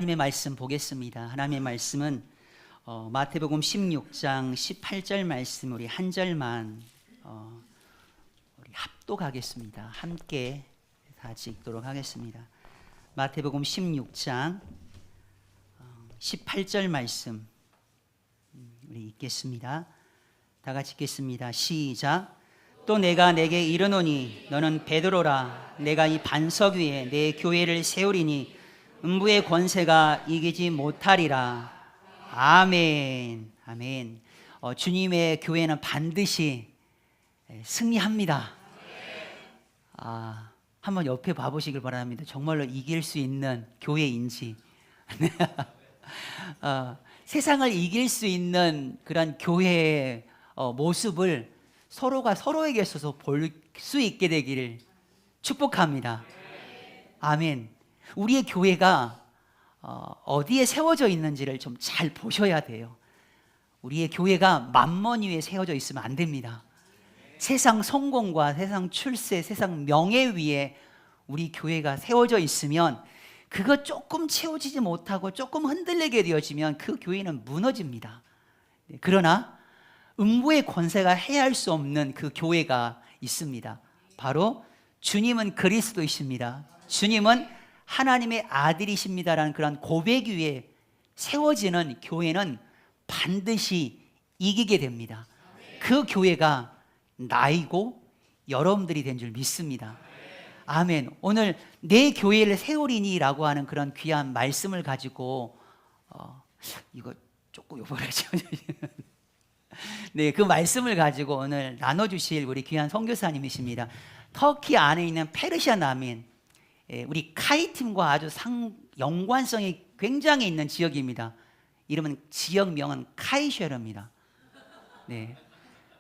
하나님의 말씀 보겠습니다. 하나님의 말씀은 마태복음 16장 18절 말씀 우리 한 절만 우리 합독하겠습니다. 함께 같이 읽도록 하겠습니다. 마태복음 16장 18절 말씀 우리 읽겠습니다. 다 같이 읽겠습니다. 시작. 또 내가 내게 이르노니 너는 베드로라. 내가 이 반석 위에 내 교회를 세우리니 음부의 권세가 이기지 못하리라. 아멘. 아멘. 주님의 교회는 반드시 승리합니다. 한번 옆에 봐보시길 바랍니다. 정말로 이길 수 있는 교회인지 세상을 이길 수 있는 그런 교회의 모습을 서로가 서로에게 있어서 볼 수 있게 되기를 축복합니다. 아멘. 우리의 교회가 어디에 세워져 있는지를 좀 잘 보셔야 돼요. 우리의 교회가 만몬 위에 세워져 있으면 안 됩니다. 세상 성공과 세상 출세, 세상 명예 위에 우리 교회가 세워져 있으면 그거 조금 채워지지 못하고 조금 흔들리게 되어지면 그 교회는 무너집니다. 그러나 음부의 권세가 해할 수 없는 그 교회가 있습니다. 바로 주님은 그리스도이십니다. 주님은 하나님의 아들이십니다라는 그런 고백 위에 세워지는 교회는 반드시 이기게 됩니다. 그 교회가 나이고 여러분들이 된 줄 믿습니다. 아멘. 오늘 내 교회를 세우리니라고 하는 그런 귀한 말씀을 가지고 이거 조금 요번에 네, 그 말씀을 가지고 오늘 나눠주실 우리 귀한 선교사님이십니다. 터키 안에 있는 페르시아 남인 우리 카이팀과 아주 연관성이 굉장히 있는 지역입니다. 이름은 지역명은 카이쉐르입니다. 네,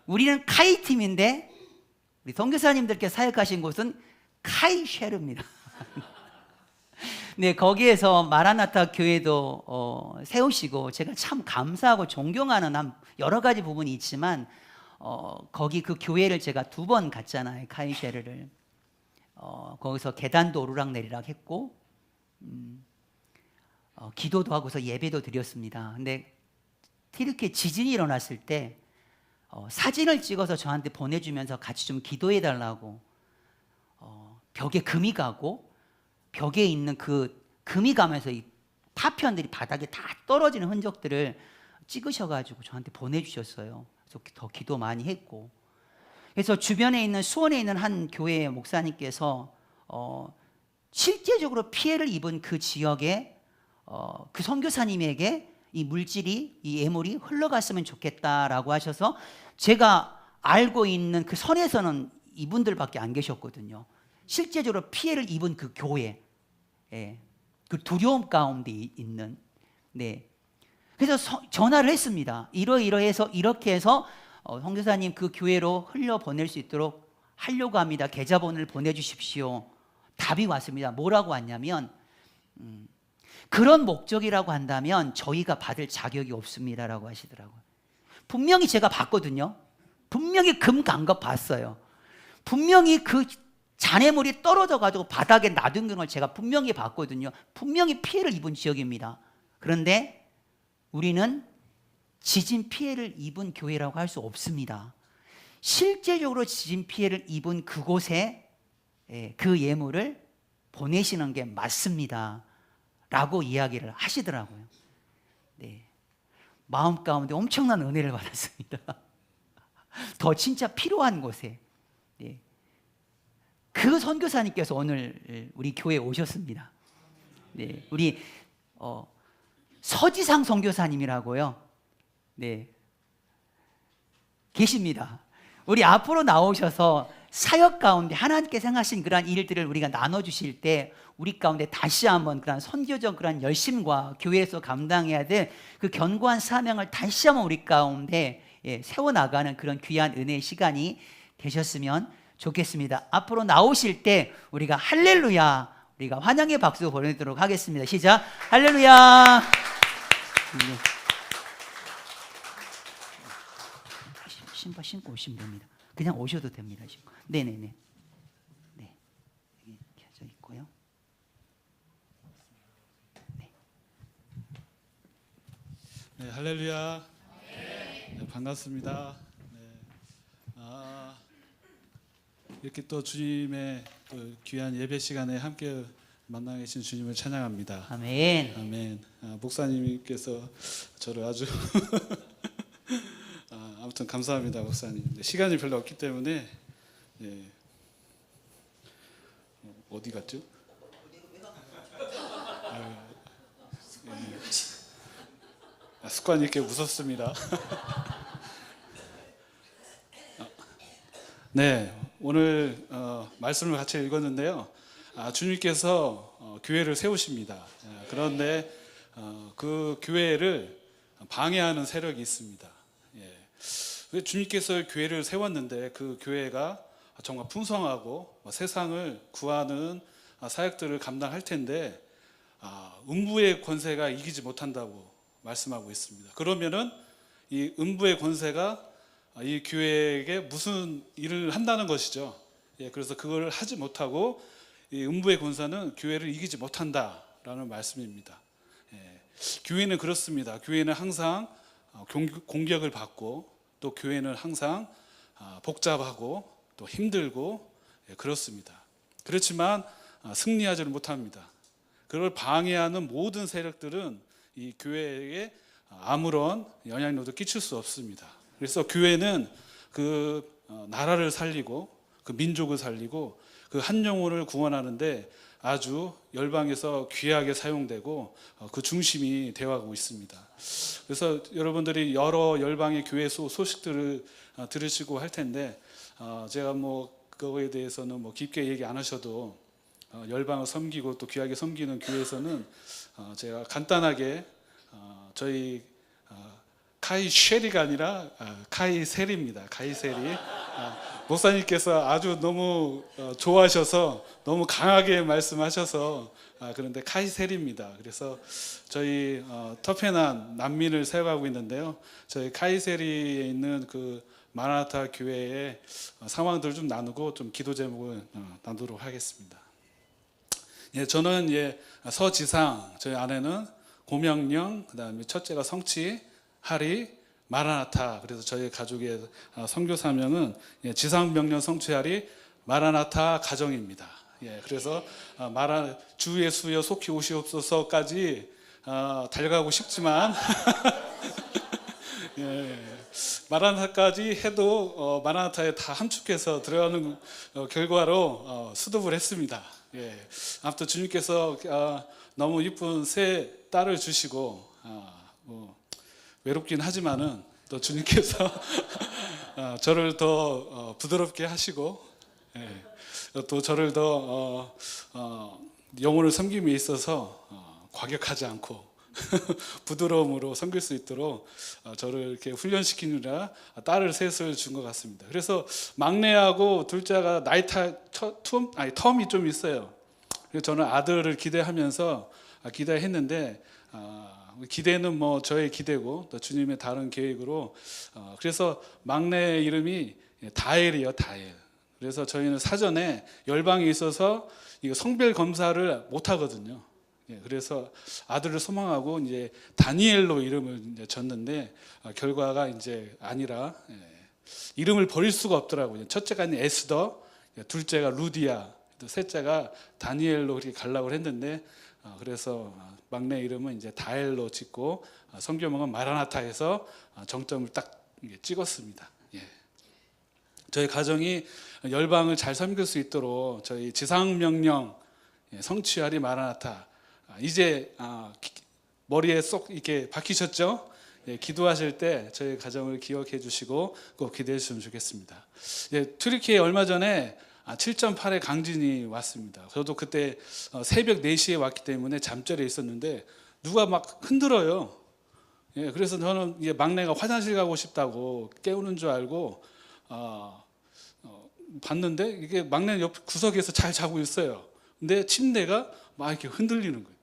우리는 카이팀인데 우리 선교사님들께 사역하신 곳은 카이쉐르입니다. 네, 거기에서 마라나타 교회도 세우시고 제가 참 감사하고 존경하는 여러 가지 부분이 있지만 거기 그 교회를 제가 2번 갔잖아요. 카이쉐르를. 거기서 계단도 오르락내리락 했고 기도도 하고서 예배도 드렸습니다. 근데 이렇게 지진이 일어났을 때 사진을 찍어서 저한테 보내주면서 같이 좀 기도해 달라고 벽에 금이 가고 벽에 있는 그 금이 가면서 이 파편들이 바닥에 다 떨어지는 흔적들을 찍으셔가지고 저한테 보내주셨어요. 그래서 더 기도 많이 했고, 그래서 주변에 있는 수원에 있는 한 교회 목사님께서 실제적으로 피해를 입은 그 지역에 그 선교사님에게 이 물질이, 이 예물이 흘러갔으면 좋겠다라고 하셔서 제가 알고 있는 그 선에서는 이분들밖에 안 계셨거든요. 실제적으로 피해를 입은 그 교회, 그 두려움 가운데 있는, 네. 그래서 전화를 했습니다. 이러해서 이렇게 해서 선교사님 그 교회로 흘려 보낼 수 있도록 하려고 합니다. 계좌번호를 보내주십시오. 답이 왔습니다. 뭐라고 왔냐면 그런 목적이라고 한다면 저희가 받을 자격이 없습니다라고 하시더라고요. 분명히 제가 봤거든요. 분명히 금 간 거 봤어요. 분명히 그 잔해물이 떨어져 가지고 바닥에 놔둔 걸 제가 분명히 봤거든요. 분명히 피해를 입은 지역입니다. 그런데 우리는 지진 피해를 입은 교회라고 할 수 없습니다. 실제적으로 지진 피해를 입은 그곳에 그 예물을 보내시는 게 맞습니다 라고 이야기를 하시더라고요. 네. 마음 가운데 엄청난 은혜를 받았습니다. 더 진짜 필요한 곳에. 네. 그 선교사님께서 오늘 우리 교회에 오셨습니다. 네. 우리 서지상 선교사님이라고요. 네, 계십니다. 우리 앞으로 나오셔서 사역 가운데 하나님께 생각하신 그러한 일들을 우리가 나눠주실 때 우리 가운데 다시 한번 그런 선교적 그런 열심과 교회에서 감당해야 될 그 견고한 사명을 다시 한번 우리 가운데 세워나가는 그런 귀한 은혜의 시간이 되셨으면 좋겠습니다. 앞으로 나오실 때 우리가 할렐루야, 우리가 환영의 박수 보내도록 하겠습니다. 시작. 할렐루야. 네. 신발 신고 오시면 됩니다. 그냥 오셔도 됩니다. 신고. 네네네. 네. 여기 켜져 있고요. 네. 네, 할렐루야. 네, 반갑습니다. 네, 이렇게 또 주님의 또 귀한 예배 시간에 함께 만나 계신 주님을 찬양합니다. 아멘. 아멘. 목사님께서 저를 아주 아무튼 감사합니다, 목사님. 네, 시간이 별로 없기 때문에 어디 갔죠? 습관 있게 웃었습니다. 네, 오늘 말씀을 같이 읽었는데요. 주님께서 교회를 세우십니다. 그런데 그 교회를 방해하는 세력이 있습니다. 왜 주님께서 교회를 세웠는데 그 교회가 정말 풍성하고 세상을 구하는 사역들을 감당할 텐데 음부의 권세가 이기지 못한다고 말씀하고 있습니다. 그러면은 이 음부의 권세가 이 교회에게 무슨 일을 한다는 것이죠. 그래서 그걸 하지 못하고 이 음부의 권세는 교회를 이기지 못한다라는 말씀입니다. 교회는 그렇습니다. 교회는 항상 공격을 받고 또 교회는 항상 복잡하고 또 힘들고 그렇습니다. 그렇지만 승리하지를 못합니다. 그걸 방해하는 모든 세력들은 이 교회에 아무런 영향력도 끼칠 수 없습니다. 그래서 교회는 그 나라를 살리고 그 민족을 살리고 그 한 영혼을 구원하는데 아주 열방에서 귀하게 사용되고 그 중심이 되어가고 있습니다. 그래서 여러분들이 여러 열방의 교회 소식들을 들으시고 할 텐데 제가 그거에 대해서는 깊게 얘기 안 하셔도 열방을 섬기고 또 귀하게 섬기는 교회에서는 제가 간단하게 저희 카이쉐리가 아니라 카이세리입니다. 카이세리. 목사님께서 아주 너무 좋아하셔서 너무 강하게 말씀하셔서 그런데 카이세리입니다. 그래서 저희 터페난 난민을 세워가고 있는데요. 저희 카이세리에 있는 그 마라나타 교회의 상황들을 좀 나누고 좀 기도 제목을 나누도록 하겠습니다. 저는 서지상, 저희 아내는 고명령, 그다음에 첫째가 성치, 하리, 마라나타. 그래서 저희 가족의 선교 사명은 지상명령 성취하리 마라나타 가정입니다. 그래서 주 예수여 속히 오시옵소서까지 달려가고 싶지만 마라나타까지 해도 마라나타에 다 함축해서 들어가는 결과로 수습을 했습니다. 아무튼 주님께서 너무 이쁜 새 딸을 주시고 외롭긴 하지만은 또 주님께서 저를 더 부드럽게 하시고 또 저를 더 영혼을 섬김에 있어서 과격하지 않고 부드러움으로 섬길 수 있도록 저를 이렇게 훈련시키느라 딸을 셋을 준 것 같습니다. 그래서 막내하고 둘째가 텀이 좀 있어요. 그래서 저는 아들을 기대하면서 기대했는데 기대는 저의 기대고 또 주님의 다른 계획으로 그래서 막내 이름이 다엘이요, 다엘. 그래서 저희는 사전에 열방에 있어서 이거 성별 검사를 못 하거든요. 그래서 아들을 소망하고 이제 다니엘로 이름을 이제 졌는데 결과가 이제 아니라 이름을 버릴 수가 없더라고요. 첫째가 에스더, 둘째가 루디아, 또 셋째가 다니엘로 그렇게 가려고 했는데 그래서 막내 이름은 이제 다엘로 짓고 성교명은 마라나타에서 정점을 딱 찍었습니다. 저희 가정이 열방을 잘 섬길 수 있도록 저희 지상명령 성취하리 마라나타 이제 머리에 쏙 이렇게 박히셨죠? 기도하실 때 저희 가정을 기억해 주시고 꼭 기대해 주시면 좋겠습니다. 튀르키예 얼마 전에 7.8의 강진이 왔습니다. 저도 그때 새벽 4시에 왔기 때문에 잠자리에 있었는데 누가 막 흔들어요. 그래서 저는 막내가 화장실 가고 싶다고 깨우는 줄 알고 봤는데 이게 막내는 옆 구석에서 잘 자고 있어요. 근데 침대가 막 이렇게 흔들리는 거예요.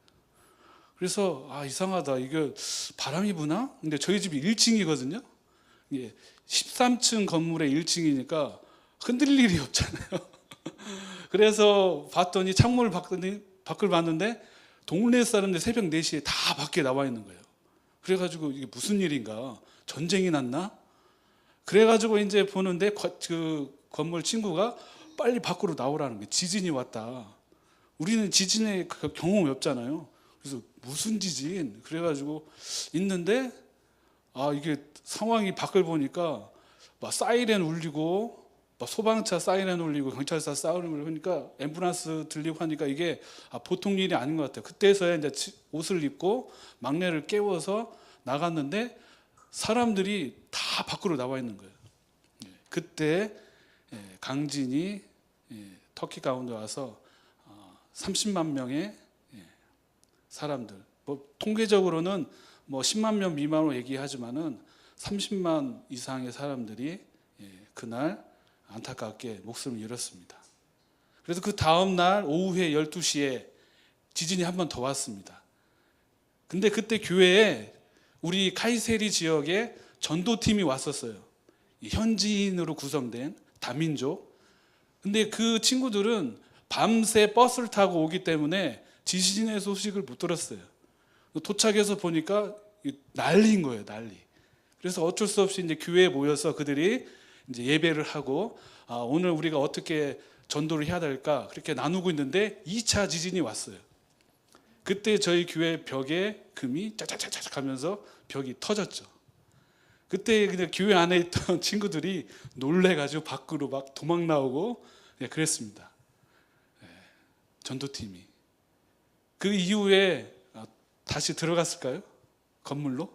그래서 이상하다. 이게 바람이 부나? 근데 저희 집이 1층이거든요. 13층 건물의 1층이니까 흔들릴 일이 없잖아요. 그래서 봤더니 밖을 봤는데 동네 사람들 새벽 4시에 다 밖에 나와 있는 거예요. 그래가지고 이게 무슨 일인가? 전쟁이 났나? 그래가지고 이제 보는데 그 건물 친구가 빨리 밖으로 나오라는 게 지진이 왔다. 우리는 지진의 경험이 없잖아요. 그래서 무슨 지진? 그래가지고 있는데 이게 상황이 밖을 보니까 막 사이렌 울리고 막 소방차 사이렌 울리고 경찰서 사이렌 울리니까 앰뷸런스 들리고 하니까 이게 보통 일이 아닌 것 같아요. 그때서야 이제 옷을 입고 막내를 깨워서 나갔는데 사람들이 다 밖으로 나와 있는 거예요. 그때 강진이 터키 가운데 와서 30만 명의 사람들, 뭐 통계적으로는 뭐 10만 명 미만으로 얘기하지만은 30만 이상의 사람들이 그날 안타깝게 목숨을 잃었습니다. 그래서 그 다음 날 오후에 12시에 지진이 한 번 더 왔습니다. 근데 그때 교회에 우리 카이세리 지역에 전도팀이 왔었어요. 현지인으로 구성된 다민족. 근데 그 친구들은 밤새 버스를 타고 오기 때문에 지진의 소식을 못 들었어요. 도착해서 보니까 난리인 거예요, 난리. 그래서 어쩔 수 없이 이제 교회에 모여서 그들이 이제 예배를 하고 오늘 우리가 어떻게 전도를 해야 될까 그렇게 나누고 있는데 2차 지진이 왔어요. 그때 저희 교회 벽에 금이 짜자자자 하면서 벽이 터졌죠. 그때 그냥 교회 안에 있던 친구들이 놀래가지고 밖으로 막 도망 나오고 그랬습니다. 전도팀이. 그 이후에 다시 들어갔을까요? 건물로?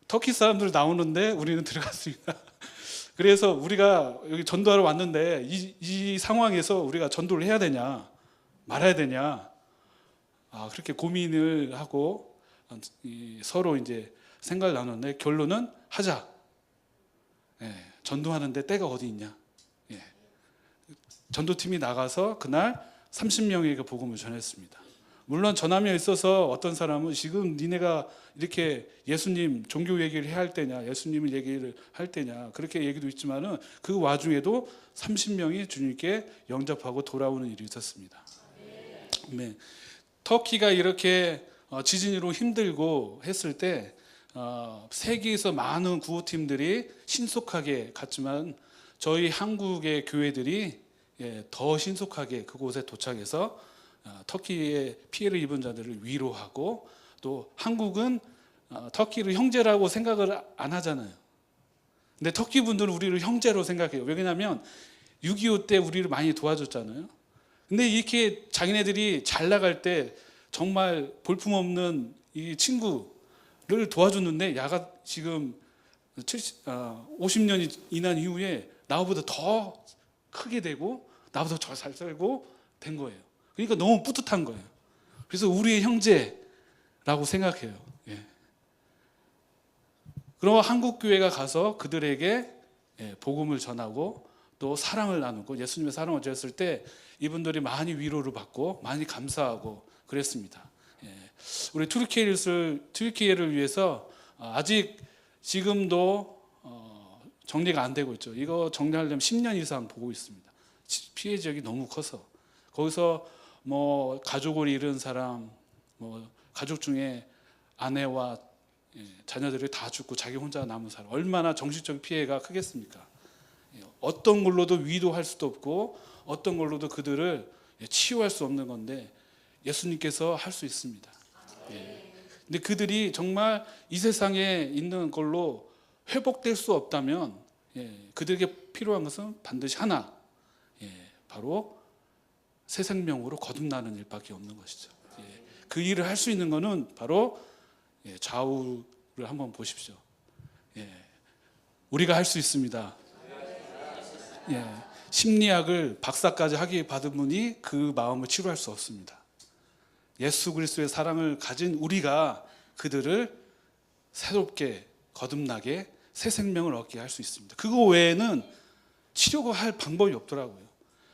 터키 사람들 나오는데 우리는 들어갔습니다. 그래서 우리가 여기 전도하러 왔는데 이 상황에서 우리가 전도를 해야 되냐 말아야 되냐 그렇게 고민을 하고 서로 이제 생각을 나눴는데 결론은 하자. 전도하는데 때가 어디 있냐. 전도팀이 나가서 그날 30명에게 복음을 전했습니다. 물론 전함에 있어서 어떤 사람은 지금 니네가 이렇게 예수님 종교 얘기를 해야 할 때냐, 예수님을 얘기를 할 때냐 그렇게 얘기도 있지만은 그 와중에도 30명이 주님께 영접하고 돌아오는 일이 있었습니다. 네. 터키가 이렇게 지진으로 힘들고 했을 때 세계에서 많은 구호팀들이 신속하게 갔지만 저희 한국의 교회들이 더 신속하게 그곳에 도착해서 터키의 피해를 입은 자들을 위로하고 또 한국은 터키를 형제라고 생각을 안 하잖아요. 근데 터키 분들은 우리를 형제로 생각해요. 왜냐하면 6.25 때 우리를 많이 도와줬잖아요. 근데 이렇게 자기네들이 잘 나갈 때 정말 볼품없는 이 친구를 도와줬는데 야가 지금 50년이 지난 이후에 나보다 더 크게 되고 나보다 더 잘 살고 된 거예요. 그러니까 너무 뿌듯한 거예요. 그래서 우리의 형제라고 생각해요. 그럼 한국 교회가 가서 그들에게 복음을 전하고 또 사랑을 나누고 예수님의 사랑을 전했을 때 이분들이 많이 위로를 받고 많이 감사하고 그랬습니다. 우리 튀르키예를 위해서 아직 지금도 정리가 안 되고 있죠. 이거 정리하려면 10년 이상 보고 있습니다. 피해 지역이 너무 커서 거기서 뭐 가족을 잃은 사람, 뭐 가족 중에 아내와 자녀들이 다 죽고 자기 혼자 남은 사람 얼마나 정신적 피해가 크겠습니까? 어떤 걸로도 위도할 수도 없고 어떤 걸로도 그들을 치유할 수 없는 건데 예수님께서 할 수 있습니다. 근데 그들이 정말 이 세상에 있는 걸로 회복될 수 없다면 그들에게 필요한 것은 반드시 하나, 바로 새 생명으로 거듭나는 일밖에 없는 것이죠. 그 일을 할 수 있는 것은 바로 좌우를 한번 보십시오. 우리가 할 수 있습니다. 심리학을 박사까지 학위 받은 분이 그 마음을 치료할 수 없습니다. 예수 그리스도의 사랑을 가진 우리가 그들을 새롭게 거듭나게 새 생명을 얻게 할 수 있습니다. 그거 외에는 치료가 할 방법이 없더라고요.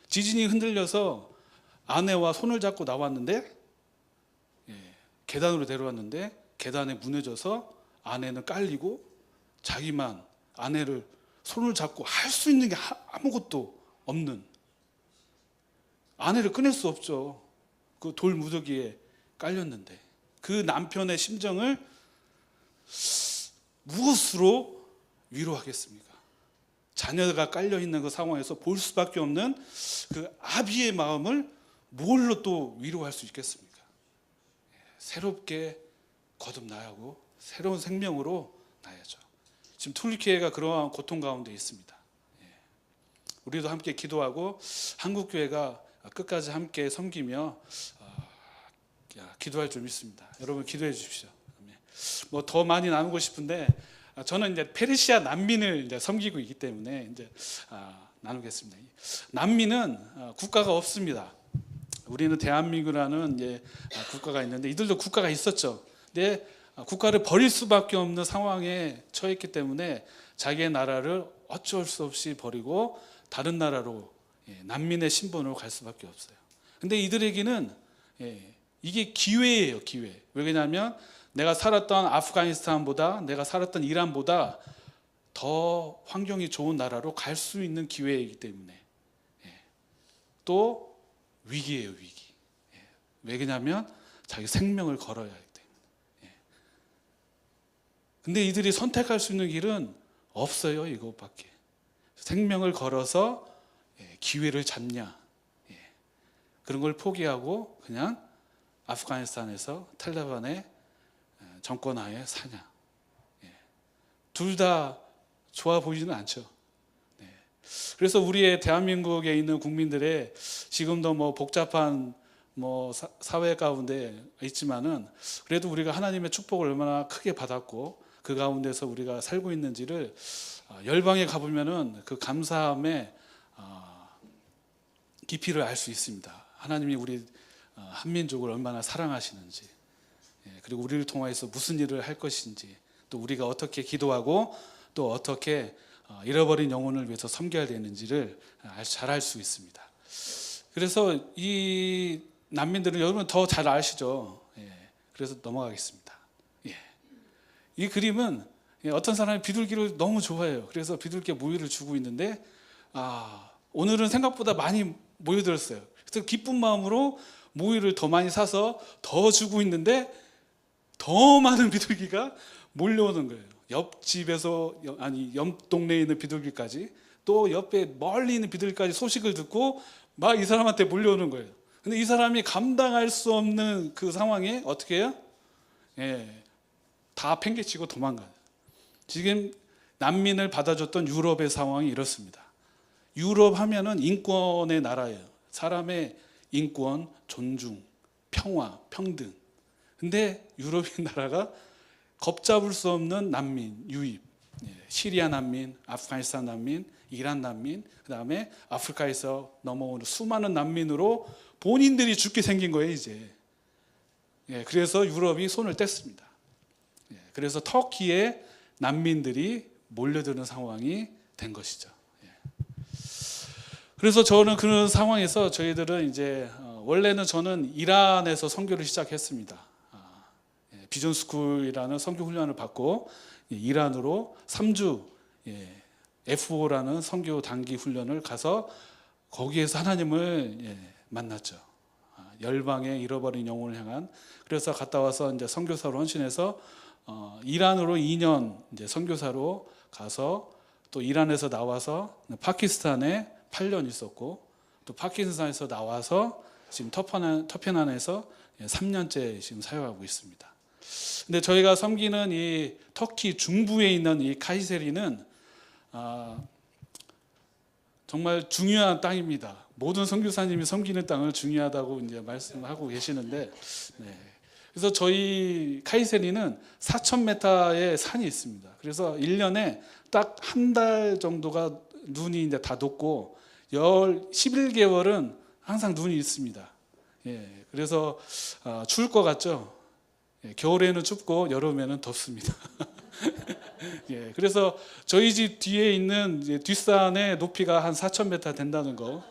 지진이 흔들려서 아내와 손을 잡고 나왔는데 계단으로 데려왔는데 계단에 무너져서 아내는 깔리고 자기만 아내를 손을 잡고 할 수 있는 게 아무것도 없는, 아내를 꺼낼 수 없죠. 그 돌 무더기에 깔렸는데 그 남편의 심정을 무엇으로 위로하겠습니까? 자녀가 깔려 있는 그 상황에서 볼 수밖에 없는 그 아비의 마음을 뭘로 또 위로할 수 있겠습니까? 새롭게 거듭나야 하고 새로운 생명으로 나야죠. 지금 툴키에가 그러한 고통 가운데 있습니다. 우리도 함께 기도하고 한국 교회가 끝까지 함께 섬기며 기도할 줄 믿습니다. 여러분 기도해 주십시오. 뭐 더 많이 나누고 싶은데 저는 이제 페르시아 난민을 이제 섬기고 있기 때문에 이제 나누겠습니다. 난민은 국가가 없습니다. 우리는 대한민국이라는 이제 국가가 있는데 이들도 국가가 있었죠. 근데 국가를 버릴 수밖에 없는 상황에 처했기 때문에 자기의 나라를 어쩔 수 없이 버리고 다른 나라로 난민의 신분으로 갈 수밖에 없어요. 근데 이들에게는 이게 기회예요, 기회. 왜냐하면 내가 살았던 아프가니스탄보다 내가 살았던 이란보다 더 환경이 좋은 나라로 갈 수 있는 기회이기 때문에 또 위기예요, 위기. 왜냐하면 자기 생명을 걸어야 하기 때문에. 근데 이들이 선택할 수 있는 길은 없어요, 이것밖에. 생명을 걸어서 기회를 잡냐, 그런 걸 포기하고 그냥 아프가니스탄에서 탈레반의 정권하에 사냐. 둘 다 좋아 보이지는 않죠. 그래서 우리의 대한민국에 있는 국민들의 지금도 뭐 복잡한 뭐 사회 가운데 있지만은 그래도 우리가 하나님의 축복을 얼마나 크게 받았고 그 가운데서 우리가 살고 있는지를 열방에 가보면은 그 감사함의 깊이를 알 수 있습니다. 하나님이 우리 한민족을 얼마나 사랑하시는지, 그리고 우리를 통해서 무슨 일을 할 것인지, 또 우리가 어떻게 기도하고 또 어떻게 잃어버린 영혼을 위해서 섬겨야 되는지를 잘 알 수 있습니다. 그래서 이 난민들은 여러분 더 잘 아시죠? 그래서 넘어가겠습니다. 이 그림은 어떤 사람이 비둘기를 너무 좋아해요. 그래서 비둘기에 모이를 주고 있는데 오늘은 생각보다 많이 모여들었어요. 그래서 기쁜 마음으로 모이를 더 많이 사서 더 주고 있는데 더 많은 비둘기가 몰려오는 거예요. 옆집에서 옆 동네에 있는 비둘기까지 또 옆에 멀리 있는 비둘기까지 소식을 듣고 막 이 사람한테 몰려오는 거예요. 근데 이 사람이 감당할 수 없는 그 상황에 어떻게 해요? 다 팽개치고 도망가요. 지금 난민을 받아줬던 유럽의 상황이 이렇습니다. 유럽 하면은 인권의 나라예요. 사람의 인권, 존중, 평화, 평등. 근데 유럽의 나라가 겁잡을 수 없는 난민 유입, 시리아 난민, 아프가니스탄 난민, 이란 난민, 그 다음에 아프리카에서 넘어오는 수많은 난민으로 본인들이 죽게 생긴 거예요 이제. 그래서 유럽이 손을 뗐습니다. 그래서 터키에 난민들이 몰려드는 상황이 된 것이죠. 그래서 저는 그런 상황에서 저희들은 이제 원래는 저는 이란에서 선교를 시작했습니다. 비전스쿨이라는 선교 훈련을 받고 이란으로 3주 F5라는 선교 단기 훈련을 가서 거기에서 하나님을 만났죠. 열방의 잃어버린 영혼을 향한. 그래서 갔다 와서 이제 선교사로 헌신해서 이란으로 2년 이제 선교사로 가서 또 이란에서 나와서 파키스탄에 8년 있었고 또 파키스탄에서 나와서 지금 터페난에서 3년째 지금 사역하고 있습니다. 근데 저희가 섬기는 이 터키 중부에 있는 이 카이세리는 정말 중요한 땅입니다. 모든 선교사님이 섬기는 땅을 중요하다고 이제 말씀하고 계시는데, 그래서 저희 카이세리는 4,000m의 산이 있습니다. 그래서 1년에 딱 한 달 정도가 눈이 이제 다 녹고 11개월은 항상 눈이 있습니다. 그래서 추울 것 같죠? 겨울에는 춥고 여름에는 덥습니다. 그래서 저희 집 뒤에 있는 이제 뒷산의 높이가 한 4,000m 된다는 거.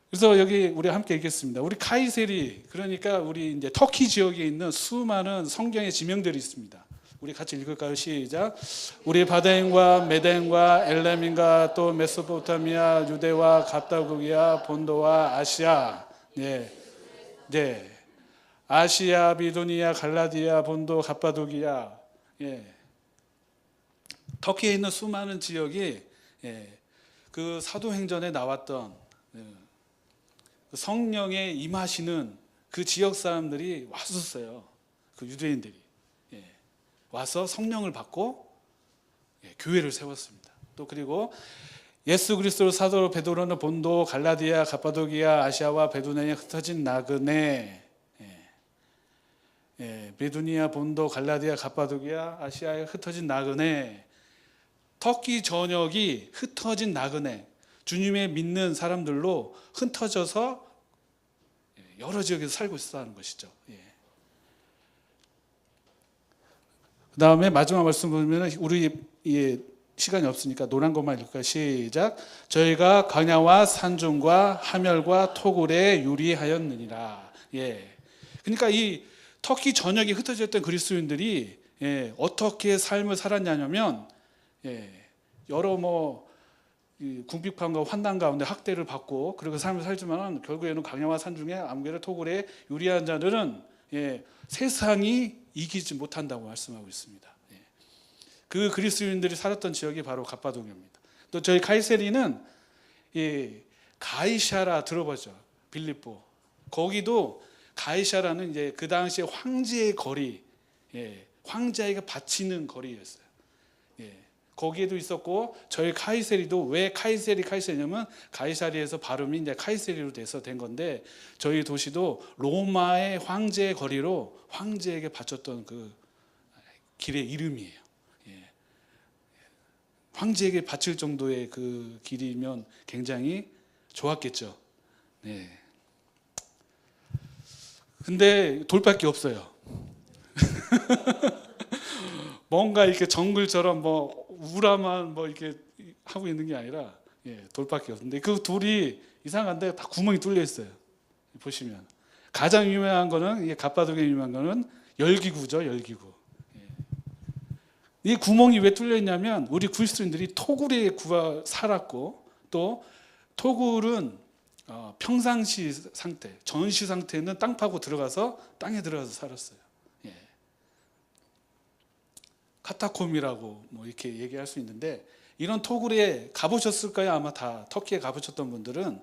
그래서 여기 우리 함께 읽겠습니다. 우리 카이세리, 그러니까 우리 이제 터키 지역에 있는 수많은 성경의 지명들이 있습니다. 우리 같이 읽을까요? 시작. 우리 바다인과 메덴과 엘람인과 또 메소포타미아, 유대와 갑다국이야, 본도와 아시아. 네. 아시아, 비두니아, 갈라디아, 본도, 갑바도기아, 예. 터키에 있는 수많은 지역이 예. 그 사도행전에 나왔던 그 성령에 임하시는 그 지역 사람들이 왔었어요. 그 유대인들이 예. 와서 성령을 받고 예. 교회를 세웠습니다. 또 그리고 예수 그리스도 사도 베드로는 본도, 갈라디아, 갑바도기아, 아시아와 베두니아에 흩어진 나그네, 베두니아, 본도, 갈라디아, 갑바도기아, 아시아에 흩어진 나그네, 터키 전역이 흩어진 나그네, 주님의 믿는 사람들로 흩어져서 여러 지역에서 살고 있었다는 것이죠. 그 다음에 마지막 말씀 보면 우리 시간이 없으니까 노란 것만 읽을까요? 시작. 저희가 광야와 산중과 하멸과 토굴에 유리하였느니라. 예. 그러니까 이 터키 전역에 흩어졌던 그리스도인들이 어떻게 삶을 살았냐면 여러 궁핍함과 환난 가운데 학대를 받고 그렇게 삶을 살지만 결국에는 광야와 산중에 암괴를 토굴에 유리한 자들은 세상이 이기지 못한다고 말씀하고 있습니다. 그 그리스도인들이 살았던 지역이 바로 갑바도기입니다. 또 저희 카이세리는 가이샤라 들어보죠. 빌립보. 거기도 가이샤라는 이제 그 당시에 황제의 거리, 황제에게 바치는 거리였어요. 거기에도 있었고 저희 카이세리도 왜 카이세리냐면 가이사리에서 발음이 이제 카이세리로 돼서 된 건데 저희 도시도 로마의 황제의 거리로 황제에게 바쳤던 그 길의 이름이에요. 황제에게 바칠 정도의 그 길이면 굉장히 좋았겠죠. 네. 근데 돌밖에 없어요. 뭔가 이렇게 정글처럼 우라만 이렇게 하고 있는 게 아니라 돌밖에 없는데 그 돌이 이상한데 다 구멍이 뚫려 있어요. 보시면 가장 유명한 거는 갑바도기에 유명한 거는 열기구죠, 열기구. 이 구멍이 왜 뚫려 있냐면 우리 그리스도인들이 토굴에 살았고 또 토굴은 평상시 상태, 전시 상태는 땅 파고 들어가서 땅에 들어가서 살았어요. 카타콤이라고 이렇게 얘기할 수 있는데 이런 토굴에 가보셨을까요? 아마 다 터키에 가보셨던 분들은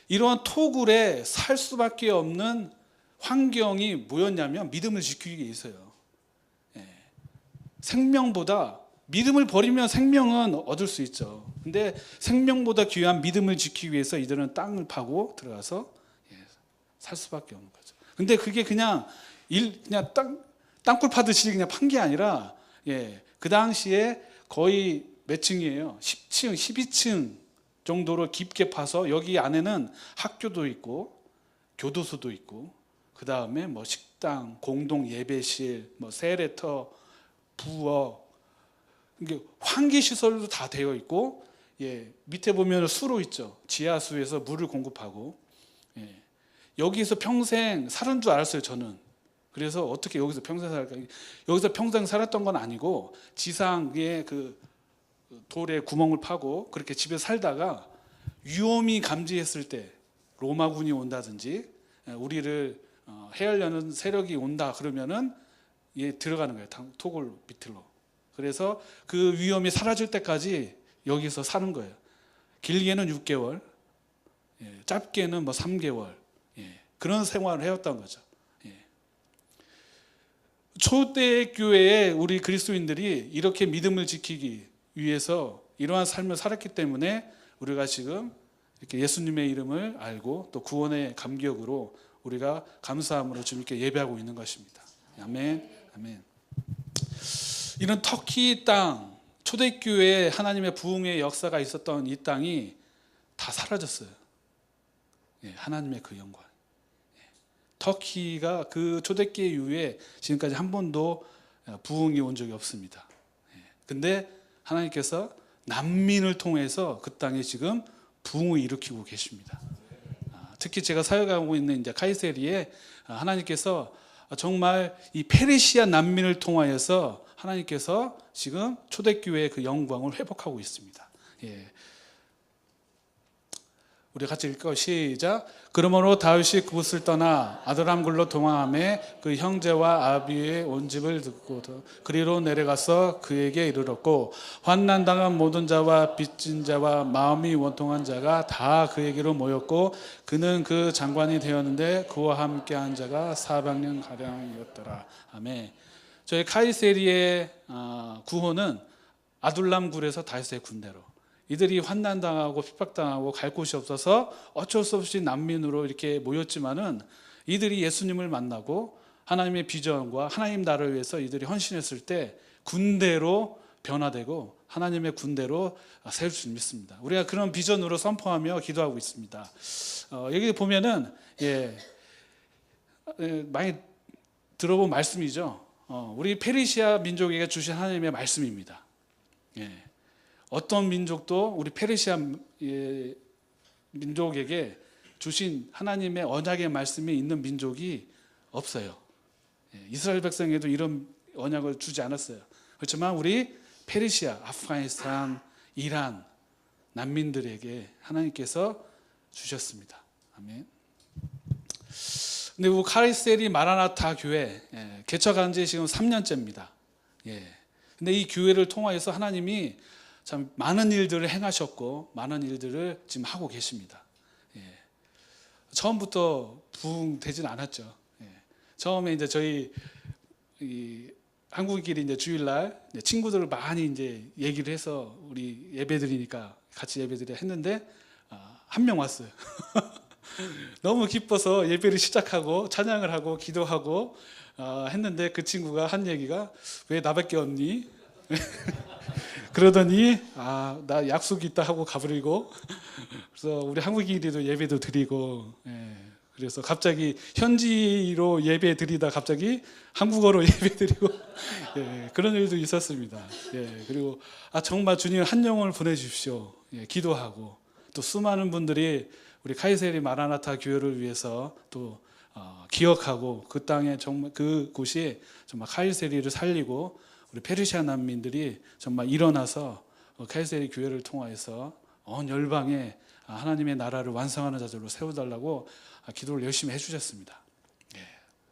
이런 토굴에 살 수밖에 없는 환경이 뭐였냐면 믿음을 지키기 위해서요. 생명보다 믿음을 버리면 생명은 얻을 수 있죠. 근데 생명보다 귀한 믿음을 지키기 위해서 이들은 땅을 파고 들어가서 살 수밖에 없는 거죠. 근데 그게 그냥 땅굴 파듯이 그냥 판 게 아니라 그 당시에 거의 몇 층이에요? 10층, 12층 정도로 깊게 파서 여기 안에는 학교도 있고 교도소도 있고 그 다음에 식당, 공동 예배실, 세레터, 부엌, 환기 시설도 다 되어 있고 밑에 보면 수로 있죠. 지하수에서 물을 공급하고 여기서 평생 살은 줄 알았어요, 저는. 그래서 어떻게 여기서 평생 살까? 여기서 평생 살았던 건 아니고 지상에 그 돌에 구멍을 파고 그렇게 집에 살다가 위험이 감지했을 때 로마군이 온다든지 우리를 해하려는 세력이 온다 그러면은 들어가는 거예요. 토굴 밑으로. 그래서 그 위험이 사라질 때까지 여기서 사는 거예요. 길게는 6개월, 짧게는 3개월. 그런 생활을 해왔던 거죠. 초대교회에 우리 그리스도인들이 이렇게 믿음을 지키기 위해서 이러한 삶을 살았기 때문에 우리가 지금 이렇게 예수님의 이름을 알고 또 구원의 감격으로 우리가 감사함으로 주님께 예배하고 있는 것입니다. 아멘. 아멘. 이런 터키 땅, 초대교회에 하나님의 부흥의 역사가 있었던 이 땅이 다 사라졌어요. 하나님의 그 영광. 터키가 그 초대교회 이후에 지금까지 한 번도 부흥이 온 적이 없습니다. 근데 하나님께서 난민을 통해서 그 땅에 지금 부흥을 일으키고 계십니다. 특히 제가 사역하고 있는 이제 카이세리에 하나님께서 정말 이 페르시아 난민을 통하여서 하나님께서 지금 초대교회의 그 영광을 회복하고 있습니다. 우리 같이 읽고 시작. 그러므로 다윗이 그곳을 떠나 아드람 굴로 도망하매 그 형제와 아비의 온 집을 듣고 그리로 내려가서 그에게 이르렀고 환난 당한 모든 자와 빚진 자와 마음이 원통한 자가 다 그에게로 모였고 그는 그 장관이 되었는데 그와 함께한 자가 400년 가량이었더라. 아멘. 저희 카이세리의 구호는 아둘람 굴에서 다윗의 군대로. 이들이 환난당하고 핍박당하고 갈 곳이 없어서 어쩔 수 없이 난민으로 이렇게 모였지만은 이들이 예수님을 만나고 하나님의 비전과 하나님 나라를 위해서 이들이 헌신했을 때 군대로 변화되고 하나님의 군대로 세울 수 믿습니다. 우리가 그런 비전으로 선포하며 기도하고 있습니다. 여기 보면은 많이 들어본 말씀이죠. 우리 페르시아 민족에게 주신 하나님의 말씀입니다. 어떤 민족도 우리 페르시아 민족에게 주신 하나님의 언약의 말씀이 있는 민족이 없어요. 이스라엘 백성에도 이런 언약을 주지 않았어요. 그렇지만 우리 페르시아, 아프가니스탄, 이란 난민들에게 하나님께서 주셨습니다. 아멘. 근데 우리 카이세리 마라나타 교회 개척한 지 지금 3년째입니다. 근데 이 교회를 통하여서 하나님이 참 많은 일들을 행하셨고 많은 일들을 지금 하고 계십니다. 처음부터 부흥되진 않았죠. 처음에 이제 저희 한국인끼리 이제 주일날 친구들을 많이 이제 얘기를 해서 우리 예배드리니까 같이 예배드려 했는데 한 명 왔어요. 너무 기뻐서 예배를 시작하고 찬양을 하고 기도하고 했는데 그 친구가 한 얘기가 왜 나밖에 없니? 그러더니 나 약속이 있다 하고 가버리고 그래서 우리 한국인들도 예배도 드리고 그래서 갑자기 현지로 예배 드리다 갑자기 한국어로 예배 드리고 그런 일도 있었습니다. 그리고 정말 주님 한 영혼을 보내주십시오. 기도하고 또 수많은 분들이 우리 카이세리 마라나타 교회를 위해서 또 기억하고 그 땅에 정말 그곳이 정말 카이세리를 살리고 우리 페르시아 난민들이 정말 일어나서 카이세리 교회를 통하여서 온 열방에 하나님의 나라를 완성하는 자들로 세워달라고 기도를 열심히 해주셨습니다.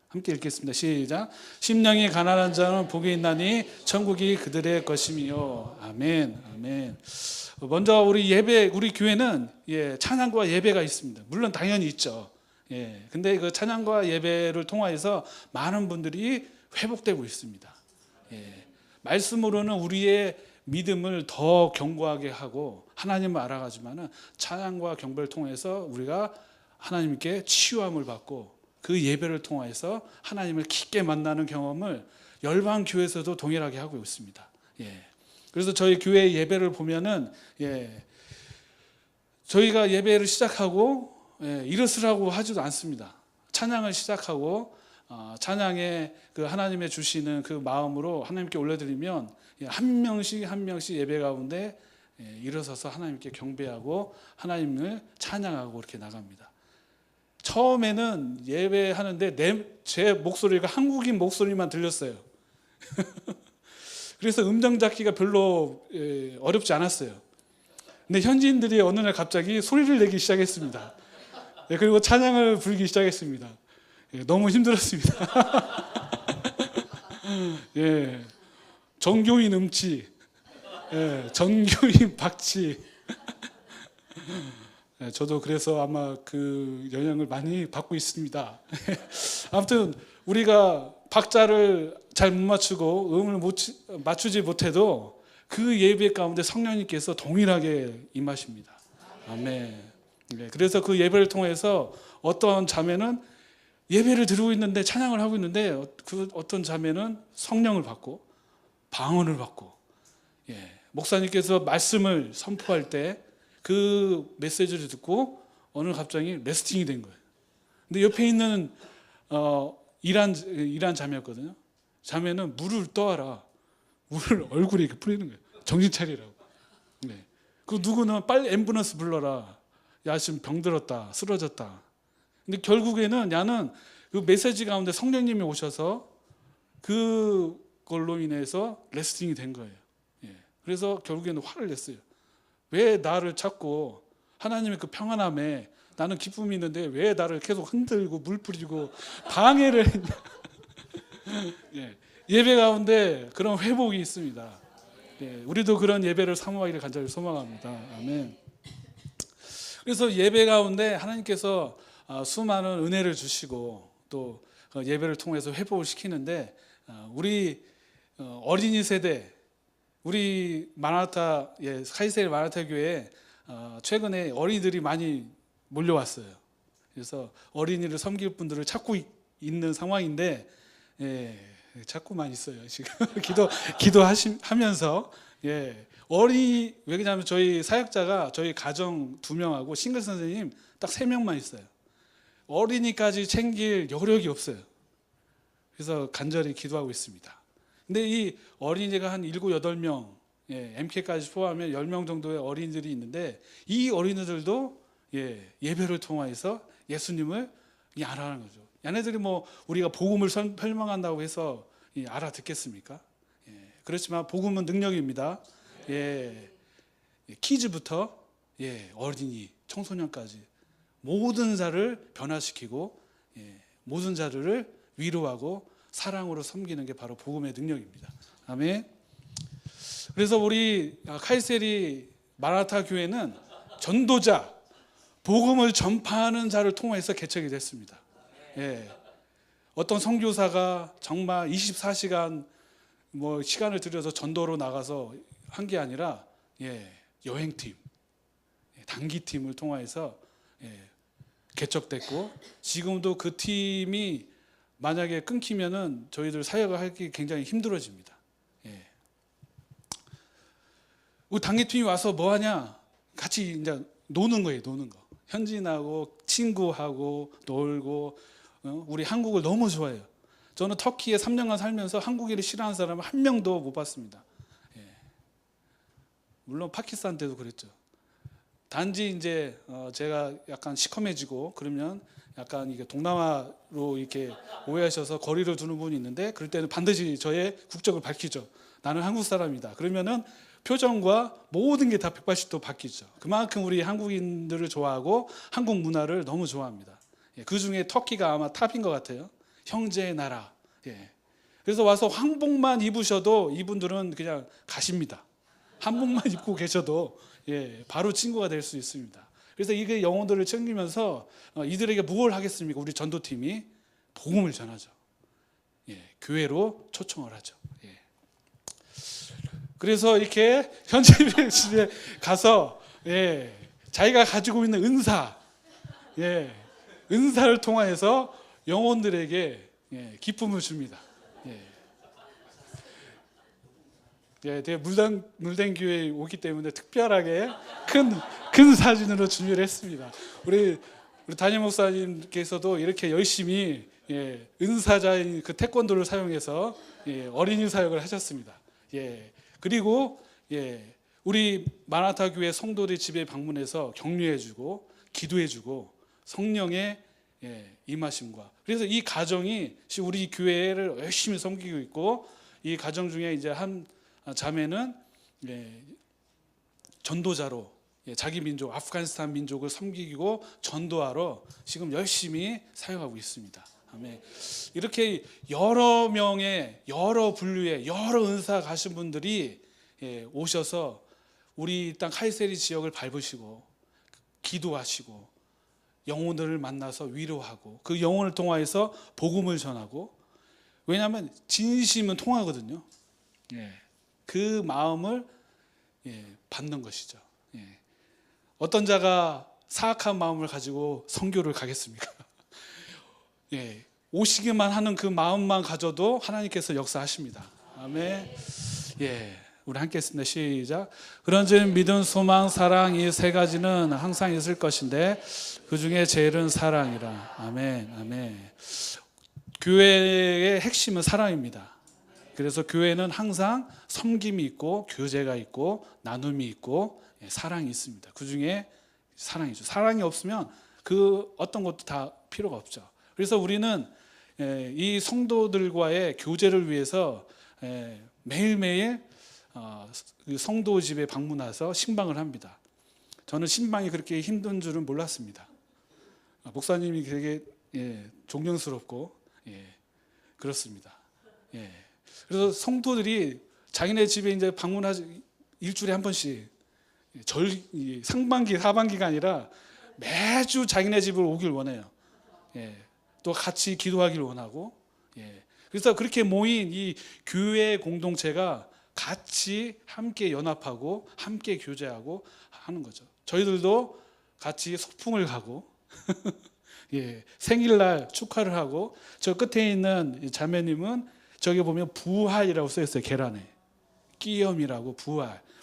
함께 읽겠습니다. 시작. 심령이 가난한 자는 복이 있나니 천국이 그들의 것이며. 아멘. 아멘. 먼저 우리 교회는 찬양과 예배가 있습니다. 물론 당연히 있죠. 근데 그 찬양과 예배를 통하여서 많은 분들이 회복되고 있습니다. 말씀으로는 우리의 믿음을 더 견고하게 하고 하나님을 알아가지만은 찬양과 경배를 통해서 우리가 하나님께 치유함을 받고 그 예배를 통해서 하나님을 깊게 만나는 경험을 열방 교회에서도 동일하게 하고 있습니다. 그래서 저희 교회 예배를 보면은 저희가 예배를 시작하고 일어서라고 하지도 않습니다. 찬양을 시작하고 찬양에 그 하나님의 주시는 그 마음으로 하나님께 올려드리면 한 명씩 한 명씩 예배 가운데 일어서서 하나님께 경배하고 하나님을 찬양하고 이렇게 나갑니다. 처음에는 예배하는데 제 목소리가 한국인 목소리만 들렸어요. 그래서 음정 잡기가 별로 어렵지 않았어요. 근데 현지인들이 어느 날 갑자기 소리를 내기 시작했습니다. 그리고 찬양을 부르기 시작했습니다. 너무 힘들었습니다. 정교인 음치, 정교인 박치. 저도 그래서 아마 그 영향을 많이 받고 있습니다. 아무튼 우리가 박자를 잘 못 맞추고 음을 맞추지 못해도 그 예배 가운데 성령님께서 동일하게 임하십니다. 아멘. 그래서 그 예배를 통해서 어떤 자매는 예배를 드리고 있는데 찬양을 하고 있는데 그 어떤 자매는 성령을 받고 방언을 받고 목사님께서 말씀을 선포할 때 그 메시지를 듣고 어느 날 갑자기 레스팅이 된 거예요. 근데 옆에 있는 이란 자매였거든요. 자매는 물을 떠와라. 물을 얼굴에 이렇게 뿌리는 거예요. 정신 차리라고. 그 누구는 빨리 앰뷸런스 불러라. 야 지금 병들었다. 쓰러졌다. 근데 결국에는 야는 그 메시지 가운데 성령님이 오셔서 그걸로 인해서 레스팅이 된 거예요. 그래서 결국에는 화를 냈어요. 왜 나를 찾고 하나님의 그 평안함에 나는 기쁨이 있는데 왜 나를 계속 흔들고 물 뿌리고 방해를 했냐. 예, 예배 가운데 그런 회복이 있습니다. 예, 우리도 그런 예배를 사모하기를 간절히 소망합니다. 아멘. 그래서 예배 가운데 하나님께서 수많은 은혜를 주시고 또 예배를 통해서 회복을 시키는데 우리 어린이 세대, 우리 마라나타 카이세리 마라나타 교회에 최근에 어린이들이 많이 몰려왔어요. 그래서 어린이를 섬길 분들을 찾고 있는 상황인데 찾고만 있어요. 지금 기도하면서 왜냐하면 저희 사역자가 저희 가정 2명하고 싱글 선생님 딱 3명만 있어요. 어린이까지 챙길 여력이 없어요. 그래서 간절히 기도하고 있습니다. 근데 이 어린이가 한 7, 8명, MK까지 포함하면 10명 정도의 어린이들이 있는데 이 어린이들도 예배를 통해서 예수님을 알아가는 거죠. 얘네들이 뭐 우리가 복음을 설명한다고 해서 알아듣겠습니까? 그렇지만 복음은 능력입니다. 키즈부터 어린이, 청소년까지 모든 자를 변화시키고 모든 자들을 위로하고 사랑으로 섬기는 게 바로 복음의 능력입니다. 아멘. 그래서 우리 카이세리 마라나타 교회는 전도자, 복음을 전파하는 자를 통해서 개척이 됐습니다. 어떤 선교사가 정말 24시간 시간을 들여서 전도로 나가서 한 게 아니라 여행팀, 단기팀을 통해서 개척됐고 지금도 그 팀이 만약에 끊기면은 저희들 사역을 하기 굉장히 힘들어집니다. 우리 단기팀이 와서 뭐 하냐? 같이 이제 노는 거예요, 노는 거. 현지인하고 친구하고 놀고 우리 한국을 너무 좋아해요. 저는 터키에 3년간 살면서 한국인을 싫어하는 사람을 한 명도 못 봤습니다. 물론 파키스탄 때도 그랬죠. 단지 이제 제가 약간 시커매지고 그러면 약간 이게 동남아로 이렇게 오해하셔서 거리를 두는 분이 있는데 그럴 때는 반드시 저의 국적을 밝히죠. 나는 한국 사람이다. 그러면은 표정과 모든 게 다 180도 바뀌죠. 그만큼 우리 한국인들을 좋아하고 한국 문화를 너무 좋아합니다. 그 중에 터키가 아마 탑인 것 같아요. 형제의 나라. 그래서 와서 한복만 입으셔도 이분들은 그냥 가십니다. 한복만 입고 계셔도 바로 친구가 될 수 있습니다. 그래서 이게 영혼들을 챙기면서 이들에게 무엇을 하겠습니까? 우리 전도팀이 복음을 전하죠. 교회로 초청을 하죠. 그래서 이렇게 현지인의 집에 가서 자기가 가지고 있는 은사, 은사를 통해서 영혼들에게 기쁨을 줍니다. 되게 물된 교회에 오기 때문에 특별하게 큰 사진으로 준비를 했습니다. 우리 담임 목사님께서도 이렇게 열심히 은사자인 그 태권도를 사용해서 어린이 사역을 하셨습니다. 그리고 우리 마라나타 교회 성도들 집에 방문해서 격려해주고 기도해주고 성령의 임하심과 그래서 이 가정이 우리 교회를 열심히 섬기고 있고 이 가정 중에 이제 한 자매는 전도자로 자기 민족 아프가니스탄 민족을 섬기고 전도하러 지금 열심히 사역하고 있습니다. 아멘. 이렇게 여러 명의 여러 분류의 여러 은사 가신 분들이 오셔서 우리 땅 카이세리 지역을 밟으시고 기도하시고 영혼들을 만나서 위로하고 그 영혼을 통하여서 복음을 전하고 왜냐하면 진심은 통하거든요. 그 마음을 받는 것이죠. 어떤 자가 사악한 마음을 가지고 선교를 가겠습니까? 오시기만 하는 그 마음만 가져도 하나님께서 역사하십니다. 아멘. 우리 함께 했습니다. 시작. 그런즉 믿음, 소망, 사랑 이 세 가지는 항상 있을 것인데 그 중에 제일은 사랑이라. 아멘. 아멘. 교회의 핵심은 사랑입니다. 그래서 교회는 항상 섬김이 있고 교제가 있고 나눔이 있고 사랑이 있습니다. 그 중에 사랑이죠. 사랑이 없으면 그 어떤 것도 다 필요가 없죠. 그래서 우리는 이 성도들과의 교제를 위해서 매일매일 성도 집에 방문해서 신방을 합니다. 저는 신방이 그렇게 힘든 줄은 몰랐습니다. 목사님이 되게 존경스럽고 그렇습니다. 그래서 성도들이 자기네 집에 이제 방문하지 일주일에 한 번씩 상반기 하반기가 아니라 매주 자기네 집을 오길 원해요. 또 같이 기도하길 원하고 그래서 그렇게 모인 이 교회 공동체가 같이 함께 연합하고 함께 교제하고 하는 거죠. 저희들도 같이 소풍을 가고 생일날 축하를 하고 저 끝에 있는 자매님은 저기 보면 부활이라고 써 있어요. 계란에 끼염이라고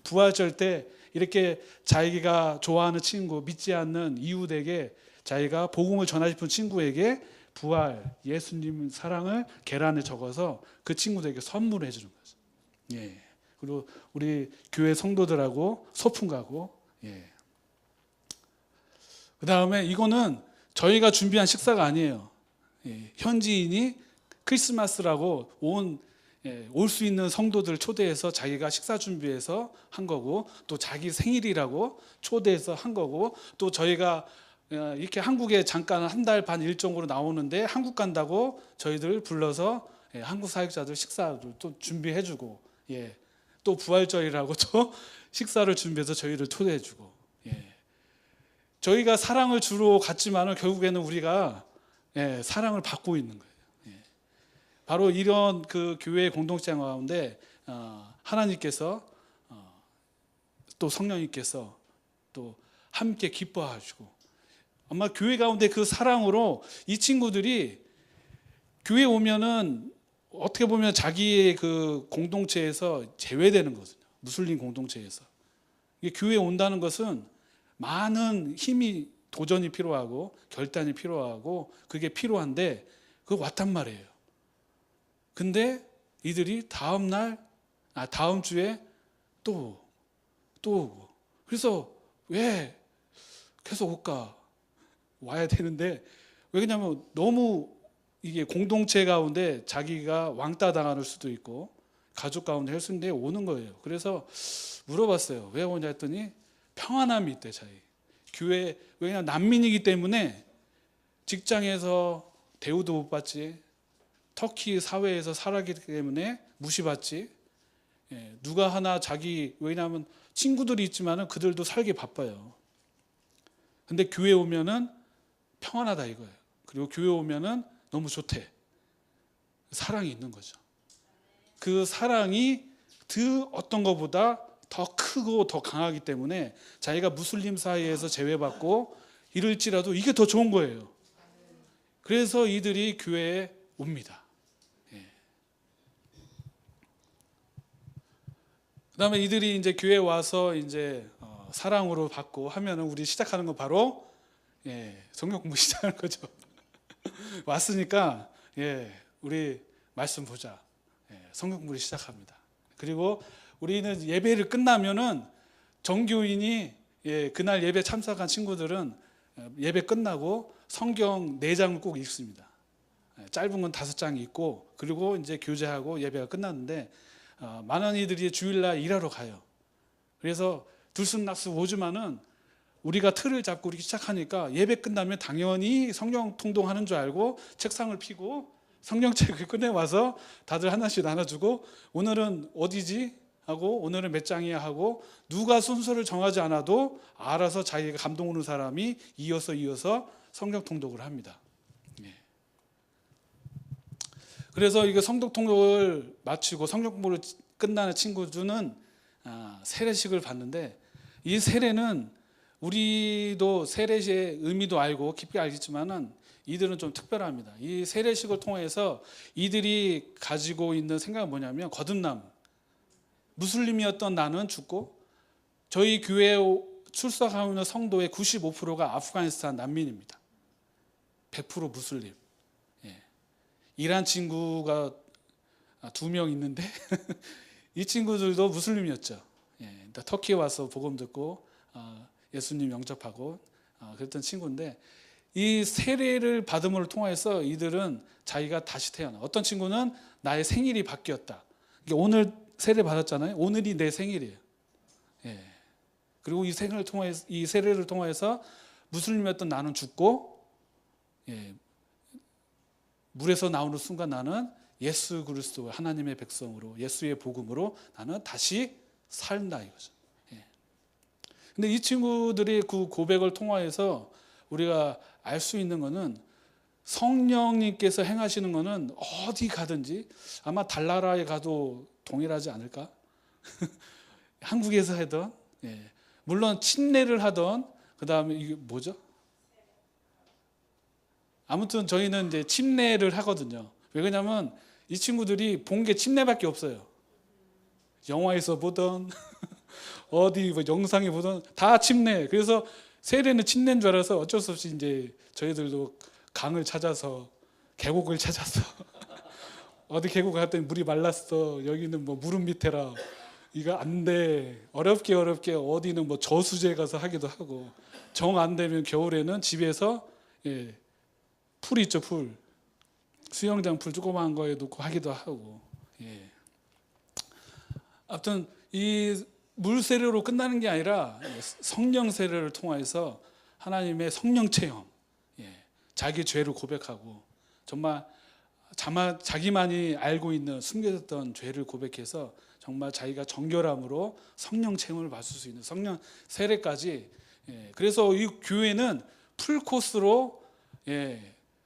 부활절 때 이렇게 자기가 좋아하는 친구 믿지 않는 이웃에게 자기가 복음을 전하고 싶은 친구에게 부활 예수님 사랑을 계란에 적어서 그 친구들에게 선물해 주는 거죠. 그리고 우리 교회 성도들하고 소풍 가고 그 다음에 이거는 저희가 준비한 식사가 아니에요. 현지인이 크리스마스라고 올 수 있는 성도들 초대해서 자기가 식사 준비해서 한 거고 또 자기 생일이라고 초대해서 한 거고 또 저희가 이렇게 한국에 잠깐 한 달 반 일정으로 나오는데 한국 간다고 저희들 불러서 한국 사역자들 식사도 또 준비해주고 또 부활절이라고 또 식사를 준비해서 저희를 초대해주고 저희가 사랑을 주러 갔지만은 결국에는 우리가 사랑을 받고 있는 거예요. 바로 이런 그 교회 공동체 가운데 하나님께서 또 성령님께서 또 함께 기뻐하시고 아마 교회 가운데 그 사랑으로 이 친구들이 교회 오면은 어떻게 보면 자기의 그 공동체에서 제외되는 거거든요. 무슬림 공동체에서. 이게 교회에 온다는 것은 많은 힘이 도전이 필요하고 결단이 필요하고 그게 필요한데 그거 왔단 말이에요. 근데 이들이 다음 주에 또 오고. 그래서 왜 계속 올까? 와야 되는데 왜 그러냐면 너무 이게 공동체 가운데 자기가 왕따 당할 수도 있고 가족 가운데 헬스인데 오는 거예요. 그래서 물어봤어요. 왜 오냐 했더니 평안함이 있대. 자기 교회 왜냐 난민이기 때문에 직장에서 대우도 못 받지, 터키 사회에서 살았기 때문에 무시받지. 누가 하나 자기 왜냐하면 친구들이 있지만은 그들도 살기 바빠요. 근데 교회 오면은 평안하다 이거예요. 그리고 교회 오면은 너무 좋대. 사랑이 있는 거죠. 그 사랑이 그 어떤 것보다 더 크고 더 강하기 때문에 자기가 무슬림 사이에서 제외받고 이럴지라도 이게 더 좋은 거예요. 그래서 이들이 교회에 옵니다. 그다음에 이들이 이제 교회 와서 이제 사랑으로 받고 하면은 우리 시작하는 건 바로 성경 공부 시작하는 거죠. 왔으니까 우리 말씀 보자. 성경 공부를 시작합니다. 그리고 우리는 예배를 끝나면은 정교인이 그날 예배 참석한 친구들은 예배 끝나고 성경 4장을 꼭 읽습니다. 짧은 건 5장 읽고 그리고 이제 교제하고 예배가 끝났는데 많은 이들이 주일날 일하러 가요. 그래서 들쑥날쑥 오지만은 우리가 틀을 잡고 이렇게 시작하니까 예배 끝나면 당연히 성경 통독하는 줄 알고 책상을 펴고 성경책을 꺼내와서 다들 하나씩 나눠주고 오늘은 어디지? 하고 오늘은 몇 장이야 하고 누가 순서를 정하지 않아도 알아서 자기가 감동 오는 사람이 이어서 성경 통독을 합니다. 그래서 이거 성경 통독을 마치고 성경 공부를 끝나는 친구들은 세례식을 받는데 이 세례는 우리도 세례의 의미도 알고 깊게 알겠지만은 이들은 좀 특별합니다. 이 세례식을 통해서 이들이 가지고 있는 생각은 뭐냐면 거듭남. 무슬림이었던 나는 죽고 저희 교회에 출석하고 있는 성도의 95%가 아프가니스탄 난민입니다. 100% 무슬림. 이란 친구가 2명 있는데 이 친구들도 무슬림이었죠. 터키에 와서 복음 듣고 예수님 영접하고 그랬던 친구인데 이 세례를 받음을 통해서 이들은 자기가 다시 태어나. 어떤 친구는 나의 생일이 바뀌었다. 오늘 세례 받았잖아요. 오늘이 내 생일이에요. 그리고 이 세례를 통하여서 무슬림이었던 나는 죽고, 물에서 나오는 순간 나는 예수 그리스도 하나님의 백성으로, 예수의 복음으로 나는 다시 산다 이거죠. 근데 이 친구들이 그 고백을 통하여서 우리가 알 수 있는 것은 성령님께서 행하시는 것은 어디 가든지 아마 달나라에 가도 동일하지 않을까? 한국에서 하던, 물론 침례를 하던, 그 다음에 이게 뭐죠? 아무튼 저희는 이제 침례를 하거든요. 왜 그러냐면 이 친구들이 본 게 침례밖에 없어요. 영화에서 보던 어디 뭐 영상에 보던 다 침례. 그래서 세례는 침례인 줄 알아서 어쩔 수 없이 이제 저희들도 강을 찾아서, 계곡을 찾아서 어디 계곡 갔더니 물이 말랐어. 여기는 뭐 무릎 밑에라. 이거 안 돼. 어렵게 어디는 뭐 저수지에 가서 하기도 하고, 정 안 되면 겨울에는 집에서 풀 있죠, 풀. 수영장 풀 조그마한 거에 놓고 하기도 하고. 아무튼 이 물 세례로 끝나는 게 아니라 성령 세례를 통해서 하나님의 성령 체험, 자기 죄를 고백하고, 정말 자기만이 알고 있는 숨겨졌던 죄를 고백해서 정말 자기가 정결함으로 성령 체험을 받을 수 있는 성령 세례까지. 그래서 이 교회는 풀 코스로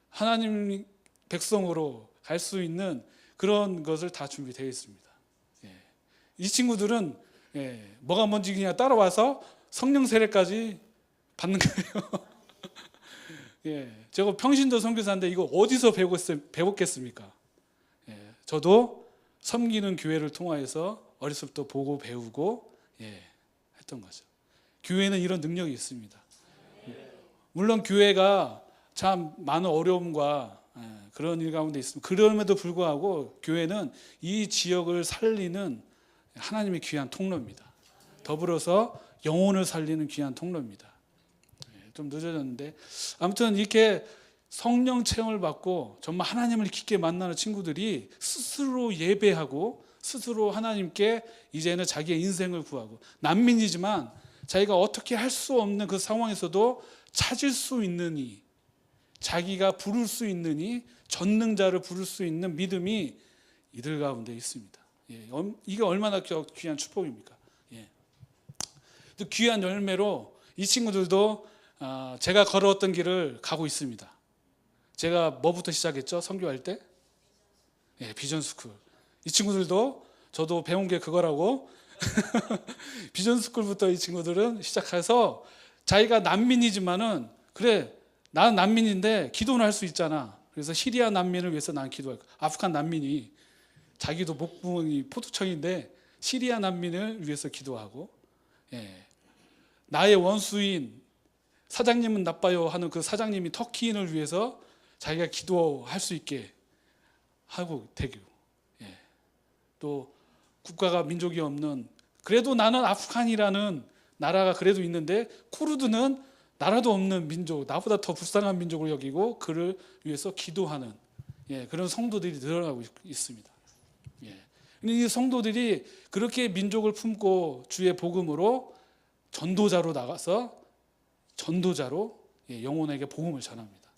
하나님 백성으로 갈 수 있는 그런 것을 다 준비되어 있습니다. 이 친구들은 뭐가 뭔지 그냥 따라와서 성령 세례까지 받는 거예요. 제가 평신도 선교사인데 이거 어디서 배웠겠습니까? 저도 섬기는 교회를 통하여서 어렸을 때부터 보고 배우고 했던 거죠. 교회는 이런 능력이 있습니다. 물론 교회가 참 많은 어려움과 그런 일 가운데 있습니다. 그럼에도 불구하고 교회는 이 지역을 살리는 하나님의 귀한 통로입니다. 더불어서 영혼을 살리는 귀한 통로입니다. 좀 늦어졌는데 아무튼 이렇게 성령 체험을 받고 정말 하나님을 깊게 만나는 친구들이 스스로 예배하고 스스로 하나님께 이제는 자기의 인생을 구하고, 난민이지만 자기가 어떻게 할 수 없는 그 상황에서도 찾을 수 있느니, 자기가 부를 수 있느니, 전능자를 부를 수 있는 믿음이 이들 가운데 있습니다. 이게 얼마나 귀한 축복입니까? 또 귀한 열매로 이 친구들도 제가 걸어왔던 길을 가고 있습니다. 제가 뭐부터 시작했죠? 선교할 때? 비전스쿨. 이 친구들도 저도 배운 게 그거라고 비전스쿨부터 이 친구들은 시작해서 자기가 난민이지만은, 그래 나는 난민인데 기도는 할 수 있잖아. 그래서 시리아 난민을 위해서 나는 기도할 거야. 아프간 난민이 자기도 목부분이 포도청인데 시리아 난민을 위해서 기도하고, 나의 원수인 사장님은 나빠요 하는 그 사장님이 터키인을 위해서 자기가 기도할 수 있게 하고 대교. 또 국가가 민족이 없는, 그래도 나는 아프간이라는 나라가 그래도 있는데 쿠르드는 나라도 없는 민족, 나보다 더 불쌍한 민족을 여기고 그를 위해서 기도하는 그런 성도들이 늘어나고 있습니다. 근데 이 성도들이 그렇게 민족을 품고 주의 복음으로 전도자로 나가서 전도자로 영혼에게 복음을 전합니다.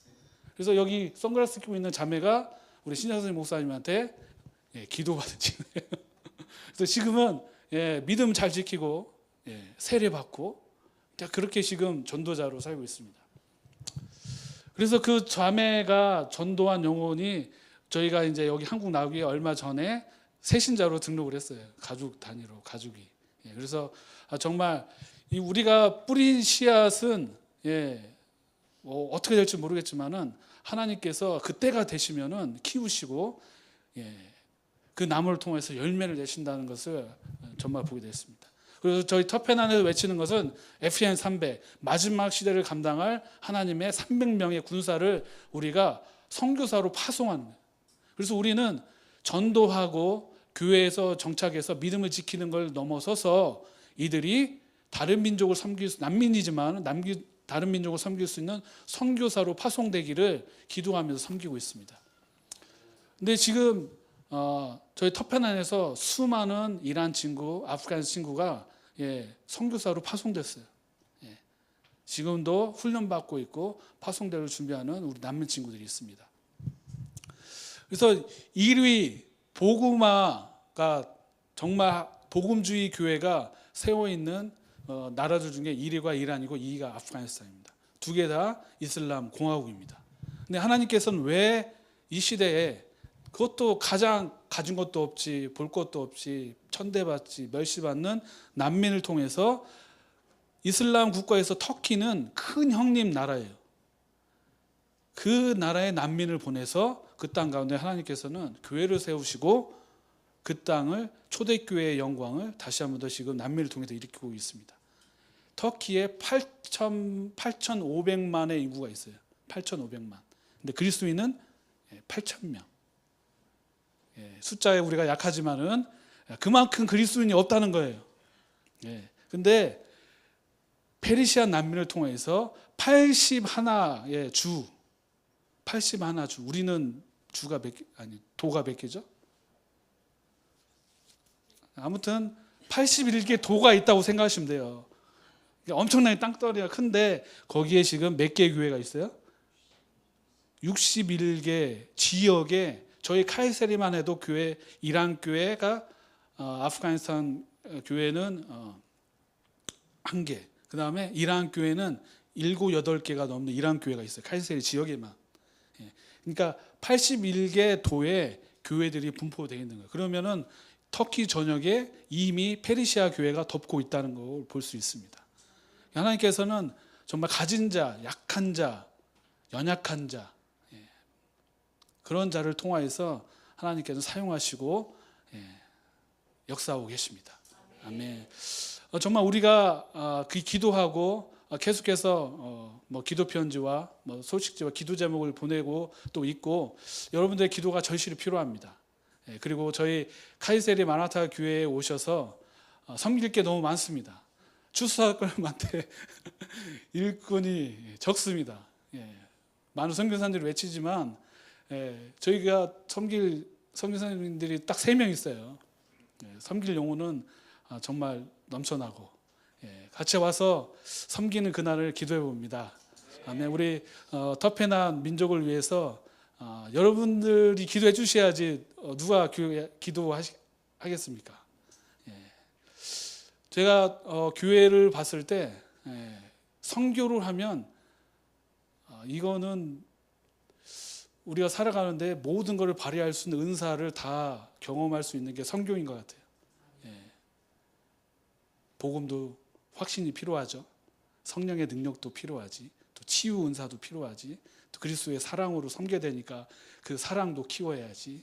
그래서 여기 선글라스 끼고 있는 자매가 우리 신장선 목사님한테 기도받은 친구예요. 그래서 지금은 믿음 잘 지키고 세례 받고 그렇게 지금 전도자로 살고 있습니다. 그래서 그 자매가 전도한 영혼이 저희가 이제 여기 한국 나오기 얼마 전에 새신자로 등록을 했어요. 가족 단위로, 가족이. 그래서 정말 우리가 뿌린 씨앗은 뭐 어떻게 될지 모르겠지만은 하나님께서 그때가 되시면은 키우시고 그 나무를 통해서 열매를 내신다는 것을 정말 보게 됐습니다. 그래서 저희 터펜 안에서 외치는 것은 FCN 300, 마지막 시대를 감당할 하나님의 300명의 군사를 우리가 선교사로 파송하는 거예요. 그래서 우리는 전도하고 교회에서 정착해서 믿음을 지키는 걸 넘어서서 이들이 다른 민족을 섬길 수, 난민이지만 다른 민족을 섬길 수 있는 선교사로 파송되기를 기도하면서 섬기고 있습니다. 근데 지금 저희 터펜 안에서 수많은 이란 친구, 아프간 친구가 선교사로 파송됐어요. 지금도 훈련받고 있고 파송대를 준비하는 우리 난민 친구들이 있습니다. 그래서 1위 복음화가 정말 복음주의 교회가 세워있는 나라들 중에 1위가 이란이고 2위가 아프가니스탄입니다. 두 개 다 이슬람 공화국입니다. 근데 하나님께서는 왜 이 시대에 그것도 가장 가진 것도 없이 볼 것도 없이 천대받지 멸시받는 난민을 통해서 이슬람 국가에서 터키는 큰 형님 나라예요. 그 나라의 난민을 보내서 그 땅 가운데 하나님께서는 교회를 세우시고 그 땅을 초대교회의 영광을 다시 한 번 더 지금 난민을 통해서 일으키고 있습니다. 터키에 8,500만의 인구가 있어요. 8,500만. 근데 그리스도인은 8,000명. 숫자에 우리가 약하지만은 그만큼 그리스도인이 없다는 거예요. 근데 페르시아 난민을 통해서 81의 주, 81주. 우리는 주가 몇 개, 아니 도가 몇 개죠? 아무튼 81개 도가 있다고 생각하시면 돼요. 엄청나게 땅덩어리가 큰데 거기에 지금 몇 개의 교회가 있어요? 61개 지역에 저희 카이세리만 해도 교회, 이란 교회가 아프가니스탄 교회는 1개. 그 다음에 이란 교회는 7, 8개가 넘는 이란 교회가 있어요. 카이세리 지역에만. 그러니까 81개 도에 교회들이 분포되어 있는 거예요. 그러면은 터키 전역에 이미 페르시아 교회가 덮고 있다는 걸 볼 수 있습니다. 하나님께서는 정말 가진 자, 약한 자, 연약한 자, 그런 자를 통하여서 하나님께서 사용하시고 역사하고 계십니다. 아멘. 정말 우리가 기도하고 계속해서 뭐 기도 편지와 뭐 소식지와 기도 제목을 보내고 또 있고 여러분들의 기도가 절실히 필요합니다. 그리고 저희 카이세리 마나타 교회에 오셔서 섬길 게 너무 많습니다. 추수사건한테 일꾼이 적습니다. 많은 선교사님들이 외치지만 저희가 섬길 선교사님들이 딱 3명 있어요. 섬길 영혼은 정말 넘쳐나고 같이 와서 섬기는 그날을 기도해 봅니다. 아멘. 우리 터페난 민족을 위해서 여러분들이 기도해 주셔야지 누가 기도하겠습니까? 제가 교회를 봤을 때 선교를 하면 이거는 우리가 살아가는데 모든 것을 발휘할 수 있는 은사를 다 경험할 수 있는 게 선교인 것 같아요. 복음도 확신이 필요하죠. 성령의 능력도 필요하지. 또 치유 은사도 필요하지. 또 그리스도의 사랑으로 섬겨야 되니까 그 사랑도 키워야지.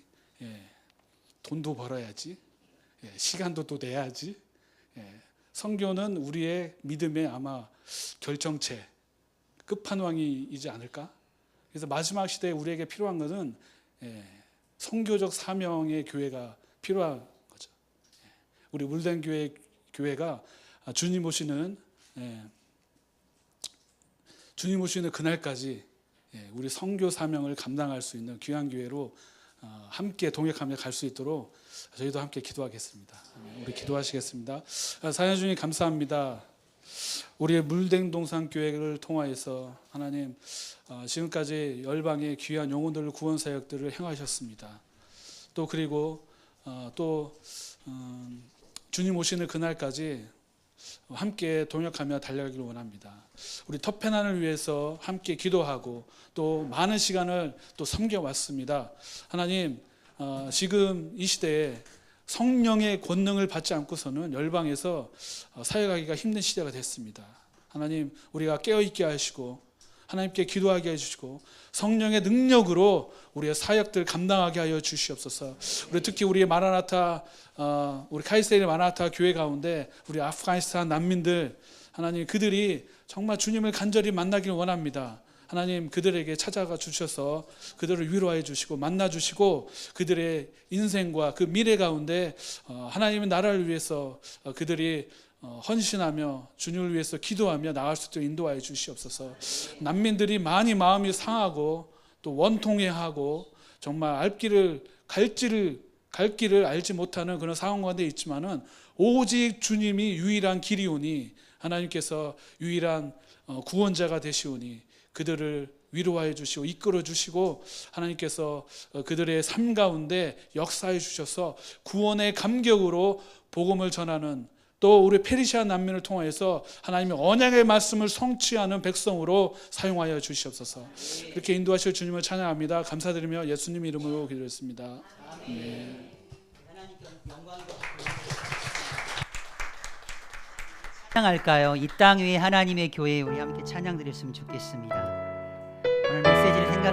돈도 벌어야지. 시간도 또 내야지. 선교는 우리의 믿음의 아마 결정체, 끝판왕이지 않을까? 그래서 마지막 시대에 우리에게 필요한 것은 선교적 사명의 교회가 필요한 거죠. 우리 물된 교회가 주님 오시는 그날까지 우리 선교 사명을 감당할 수 있는 귀한 교회로 함께 동역하며 갈 수 있도록 저희도 함께 기도하겠습니다. 우리 기도하시겠습니다. 사연 주님 감사합니다. 우리의 물댕동산 교회를 통하여서 하나님 지금까지 열방의 귀한 영혼들을 구원 사역들을 행하셨습니다. 또 그리고 또 주님 오시는 그날까지 함께 동역하며 달려가기를 원합니다. 우리 터페난을 위해서 함께 기도하고 또 많은 시간을 또 섬겨왔습니다. 하나님 지금 이 시대에 성령의 권능을 받지 않고서는 열방에서 사역하기가 힘든 시대가 됐습니다. 하나님 우리가 깨어있게 하시고 하나님께 기도하게 해주시고 성령의 능력으로 우리의 사역들 감당하게 하여 주시옵소서. 우리 특히 우리 마라나타 우리 카이세리 마라나타 교회 가운데 우리 아프가니스탄 난민들 하나님 그들이 정말 주님을 간절히 만나기를 원합니다. 하나님 그들에게 찾아가 주셔서 그들을 위로해 주시고 만나 주시고 그들의 인생과 그 미래 가운데 하나님의 나라를 위해서 그들이 헌신하며 주님을 위해서 기도하며 나갈 수 있도록 인도하여 주시옵소서. 난민들이 많이 마음이 상하고 또 원통해하고 정말 갈길을 갈 길을 알지 못하는 그런 상황 가운데 있지만은 오직 주님이 유일한 길이오니 하나님께서 유일한 구원자가 되시오니 그들을 위로하여 주시고 이끌어 주시고 하나님께서 그들의 삶 가운데 역사해 주셔서 구원의 감격으로 복음을 전하는 또 우리 페르시아 난민을 통하여서 하나님의 언약의 말씀을 성취하는 백성으로 사용하여 주시옵소서. 그렇게 인도하실 주님을 찬양합니다. 감사드리며 예수님 이름으로 기도했습니다. 네. 찬양할까요? 이 땅 위에 하나님의 교회 우리 함께 찬양 드렸으면 좋겠습니다. 오늘 메시지를 생각